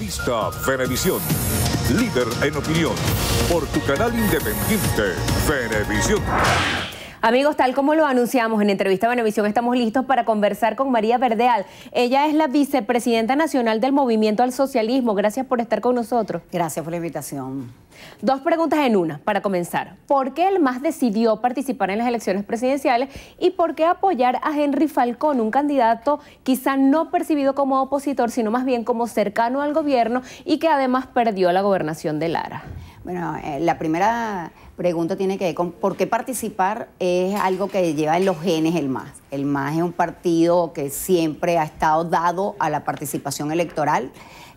Revista Venevisión, líder en opinión, por tu canal independiente, Venevisión. Amigos, tal como lo anunciamos en Entrevista Venevisión, estamos listos para conversar con María Verdeal. Ella es la vicepresidenta nacional del Movimiento al Socialismo. Gracias por estar con nosotros. Gracias por la invitación. Dos preguntas en una, para comenzar. ¿Por qué el MAS decidió participar en las elecciones presidenciales y por qué apoyar a Henry Falcón, un candidato quizá no percibido como opositor, sino más bien como cercano al gobierno y que además perdió la gobernación de Lara? Bueno, la primera pregunta tiene que ver con por qué participar. Es algo que lleva en los genes el MAS. El MAS es un partido que siempre ha estado dado a la participación electoral.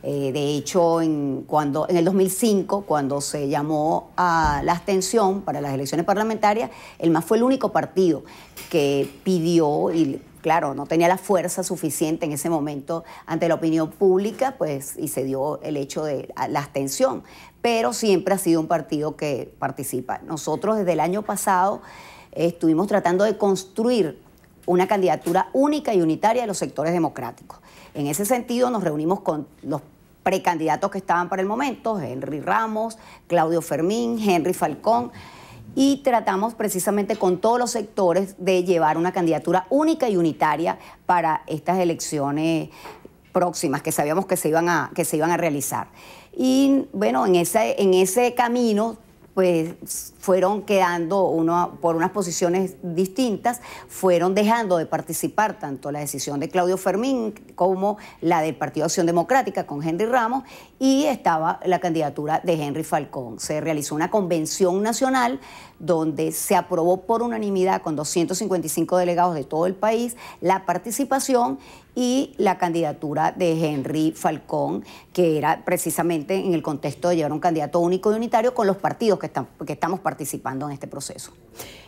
De hecho, en el 2005, cuando se llamó a la abstención para las elecciones parlamentarias, el MAS fue el único partido que pidió, y claro, no tenía la fuerza suficiente en ese momento ante la opinión pública, pues, y se dio el hecho de la abstención. Pero siempre ha sido un partido que participa. Nosotros desde el año pasado estuvimos tratando de construir una candidatura única y unitaria de los sectores democráticos. En ese sentido nos reunimos con los precandidatos que estaban para el momento, Henry Ramos, Claudio Fermín, Henry Falcón, y tratamos precisamente con todos los sectores de llevar una candidatura única y unitaria para estas elecciones próximas que sabíamos que se iban a realizar. Y bueno, en ese camino pues fueron quedando por unas posiciones distintas, fueron dejando de participar tanto la decisión de Claudio Fermín como la del Partido Acción Democrática con Henry Ramos, y estaba la candidatura de Henry Falcón. Se realizó una convención nacional donde se aprobó por unanimidad con 255 delegados de todo el país la participación y la candidatura de Henry Falcón, que era precisamente en el contexto de llevar un candidato único y unitario con los partidos que estamos participando en este proceso.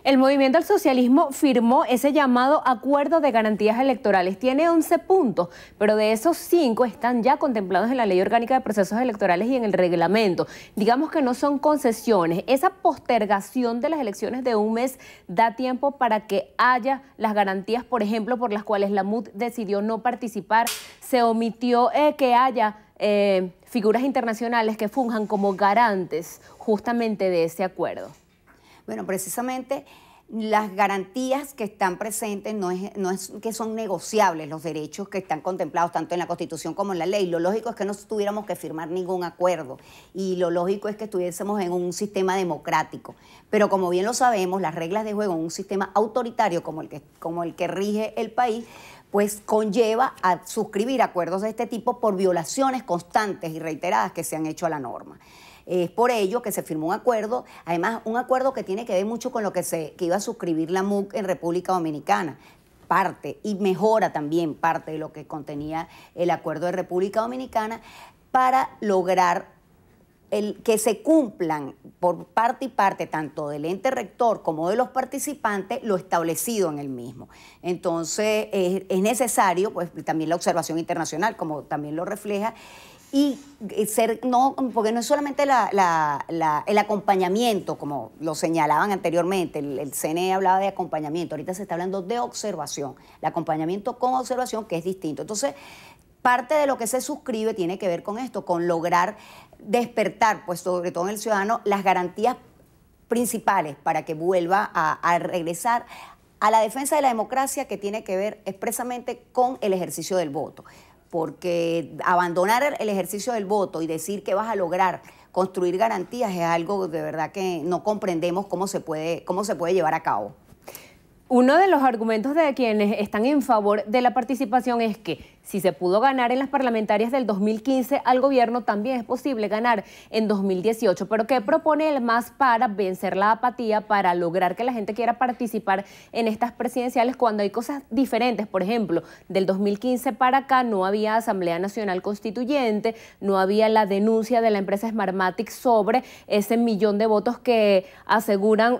El Movimiento al Socialismo firmó ese llamado Acuerdo de Garantías Electorales. Tiene 11 puntos, pero de esos 5 están ya contemplados en la Ley Orgánica de Procesos Electorales y en el reglamento. Digamos que no son concesiones. Esa postergación de las elecciones de un mes da tiempo para que haya las garantías, por ejemplo, por las cuales la MUD decidió no participar. Se omitió que haya figuras internacionales que funjan como garantes justamente de ese acuerdo. Bueno, precisamente las garantías que están presentes no es que son negociables los derechos que están contemplados tanto en la Constitución como en la ley. Lo lógico es que no tuviéramos que firmar ningún acuerdo y lo lógico es que estuviésemos en un sistema democrático. Pero como bien lo sabemos, las reglas de juego en un sistema autoritario como el que rige el país, pues conlleva a suscribir acuerdos de este tipo por violaciones constantes y reiteradas que se han hecho a la norma. Es por ello que se firmó un acuerdo, además un acuerdo que tiene que ver mucho con lo que iba a suscribir la MUC en República Dominicana. Parte y mejora también parte de lo que contenía el acuerdo de República Dominicana para lograr que se cumplan por parte y parte, tanto del ente rector como de los participantes, lo establecido en el mismo. Entonces es necesario, pues también la observación internacional, como también lo refleja, y porque no es solamente el acompañamiento, como lo señalaban anteriormente, el CNE hablaba de acompañamiento, ahorita se está hablando de observación, el acompañamiento con observación, que es distinto. Entonces, parte de lo que se suscribe tiene que ver con esto, con lograr despertar, pues sobre todo en el ciudadano, las garantías principales para que vuelva a regresar a la defensa de la democracia, que tiene que ver expresamente con el ejercicio del voto. Porque abandonar el ejercicio del voto y decir que vas a lograr construir garantías es algo de verdad que no comprendemos cómo se puede llevar a cabo. Uno de los argumentos de quienes están en favor de la participación es que si se pudo ganar en las parlamentarias del 2015 al gobierno, también es posible ganar en 2018. Pero ¿qué propone el MAS para vencer la apatía, para lograr que la gente quiera participar en estas presidenciales cuando hay cosas diferentes? Por ejemplo, del 2015 para acá no había Asamblea Nacional Constituyente, no había la denuncia de la empresa Smartmatic sobre ese 1 millón de votos que aseguran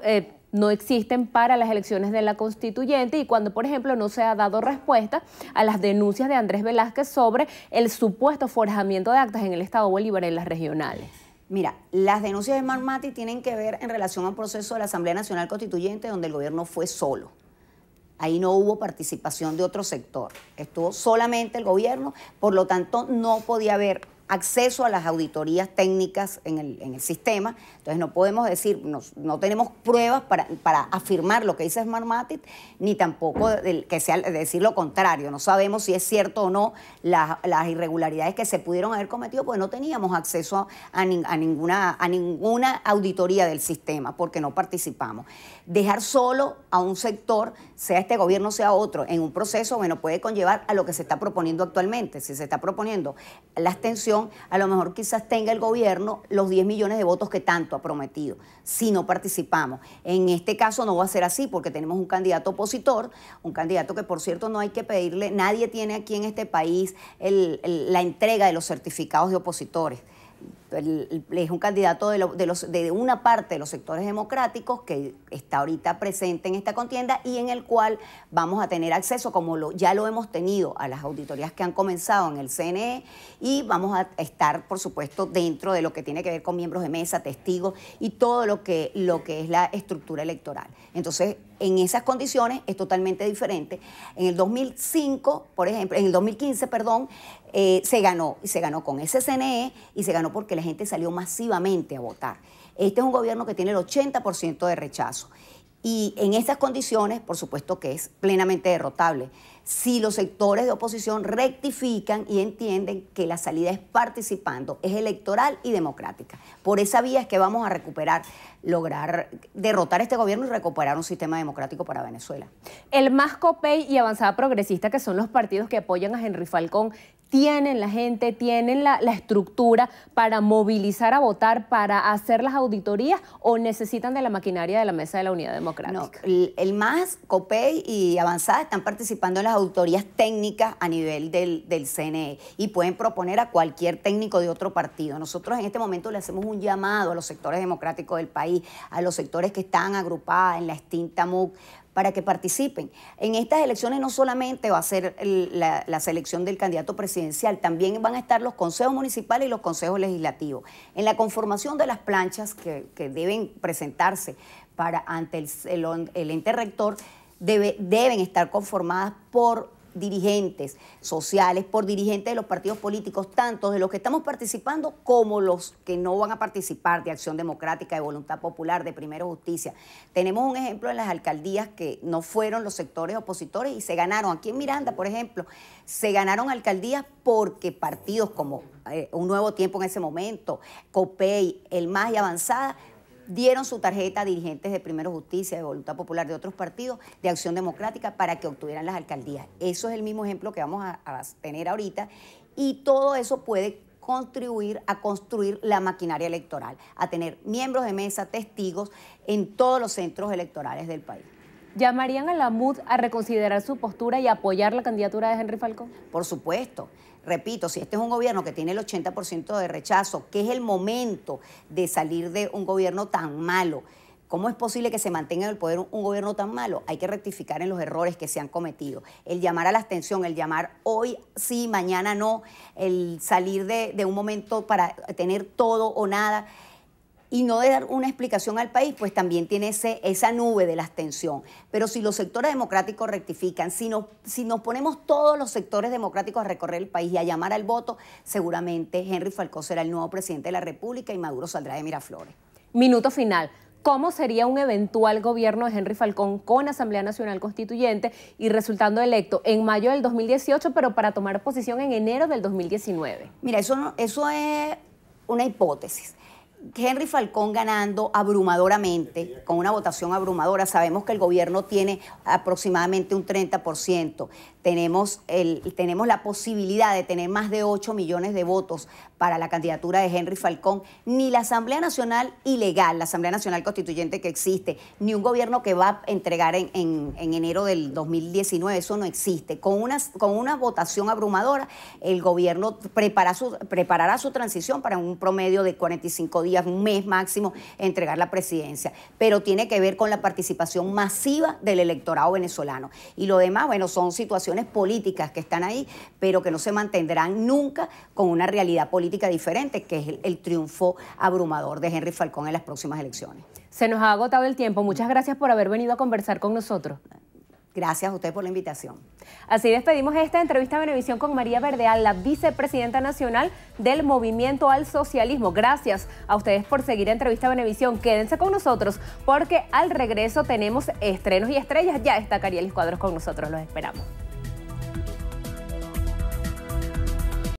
no existen para las elecciones de la Constituyente, y cuando, por ejemplo, no se ha dado respuesta a las denuncias de Andrés Velázquez sobre el supuesto forjamiento de actas en el Estado Bolívar en las regionales. Mira, las denuncias de Smartmatic tienen que ver en relación a un proceso de la Asamblea Nacional Constituyente donde el gobierno fue solo. Ahí no hubo participación de otro sector, estuvo solamente el gobierno, por lo tanto no podía haber acceso a las auditorías técnicas en el sistema, entonces no podemos decir, no tenemos pruebas para afirmar lo que dice Smartmatic, ni tampoco que sea decir lo contrario. No sabemos si es cierto o no las irregularidades que se pudieron haber cometido, porque no teníamos acceso a ninguna auditoría del sistema, porque no participamos. Dejar solo a un sector, sea este gobierno, sea otro, en un proceso, bueno, puede conllevar a lo que se está proponiendo actualmente. Si se está proponiendo la abstención, a lo mejor quizás tenga el gobierno los 10 millones de votos que tanto ha prometido, si no participamos. En este caso no va a ser así, porque tenemos un candidato opositor, un candidato que, por cierto, no hay que pedirle, nadie tiene aquí en este país la entrega de los certificados de opositores. Es un candidato de una parte de los sectores democráticos que está ahorita presente en esta contienda y en el cual vamos a tener acceso, como ya lo hemos tenido, a las auditorías que han comenzado en el CNE, y vamos a estar, por supuesto, dentro de lo que tiene que ver con miembros de mesa, testigos y todo lo que es la estructura electoral. Entonces, en esas condiciones es totalmente diferente. En el 2005, por ejemplo, en el 2015, perdón, se ganó con ese CNE y se ganó porque la gente salió masivamente a votar. Este es un gobierno que tiene el 80% de rechazo y en esas condiciones, por supuesto que es plenamente derrotable. Si los sectores de oposición rectifican y entienden que la salida es participando, es electoral y democrática. Por esa vía es que vamos a lograr derrotar a este gobierno y recuperar un sistema democrático para Venezuela. El MAS, COPEI y Avanzada Progresista, que son los partidos que apoyan a Henry Falcón, tienen la gente, tienen la estructura para movilizar a votar, para hacer las auditorías, o necesitan de la maquinaria de la Mesa de la Unidad Democrática? No, el MAS, COPEI y Avanzada están participando en las auditorías técnicas a nivel del CNE y pueden proponer a cualquier técnico de otro partido. Nosotros en este momento le hacemos un llamado a los sectores democráticos del país, a los sectores que están agrupados en la extinta MUC, para que participen. En estas elecciones no solamente va a ser la selección del candidato presidencial, también van a estar los consejos municipales y los consejos legislativos. En la conformación de las planchas que deben presentarse ante el ente rector, deben estar conformadas por dirigentes sociales, por dirigentes de los partidos políticos, tanto de los que estamos participando como los que no van a participar, de Acción Democrática, de Voluntad Popular, de Primero Justicia. Tenemos un ejemplo en las alcaldías que no fueron los sectores opositores y se ganaron. Aquí en Miranda, por ejemplo, se ganaron alcaldías porque partidos como Un Nuevo Tiempo en ese momento, COPEI, el MAS y Avanzada, dieron su tarjeta a dirigentes de Primero Justicia, de Voluntad Popular, de otros partidos, de Acción Democrática, para que obtuvieran las alcaldías. Eso es el mismo ejemplo que vamos a tener ahorita, y todo eso puede contribuir a construir la maquinaria electoral, a tener miembros de mesa, testigos en todos los centros electorales del país. ¿Llamarían a la MUD a reconsiderar su postura y apoyar la candidatura de Henry Falcón? Por supuesto. Repito, si este es un gobierno que tiene el 80% de rechazo, que es el momento de salir de un gobierno tan malo, ¿cómo es posible que se mantenga en el poder un gobierno tan malo? Hay que rectificar en los errores que se han cometido. El llamar a la abstención, el llamar hoy sí, mañana no, el salir de un momento para tener todo o nada y no de dar una explicación al país, pues también tiene esa nube de la abstención. Pero si los sectores democráticos rectifican, si nos ponemos todos los sectores democráticos a recorrer el país y a llamar al voto, seguramente Henry Falcón será el nuevo presidente de la República y Maduro saldrá de Miraflores. Minuto final. ¿Cómo sería un eventual gobierno de Henry Falcón con Asamblea Nacional Constituyente y resultando electo en mayo del 2018, pero para tomar posición en enero del 2019? Mira, eso es una hipótesis. Henry Falcón ganando abrumadoramente, con una votación abrumadora. Sabemos que el gobierno tiene aproximadamente un 30%. Tenemos la posibilidad de tener más de 8 millones de votos para la candidatura de Henry Falcón. Ni la Asamblea Nacional ilegal, la Asamblea Nacional Constituyente que existe, ni un gobierno que va a entregar en enero del 2019, eso no existe. Con una votación abrumadora, el gobierno preparará su transición para un promedio de 45 días, un mes máximo, entregar la presidencia. Pero tiene que ver con la participación masiva del electorado venezolano. Y lo demás, bueno, son situaciones políticas que están ahí, pero que no se mantendrán nunca con una realidad política diferente, que es el triunfo abrumador de Henry Falcón en las próximas elecciones. Se nos ha agotado el tiempo. Muchas gracias por haber venido a conversar con nosotros. Gracias a ustedes por la invitación. Así despedimos esta entrevista a Venevisión con María Verdeal, la vicepresidenta nacional del Movimiento al Socialismo. Gracias a ustedes por seguir Entrevista Venevisión. Quédense con nosotros porque al regreso tenemos estrenos y estrellas. Ya está Carielis Cuadros con nosotros, los esperamos.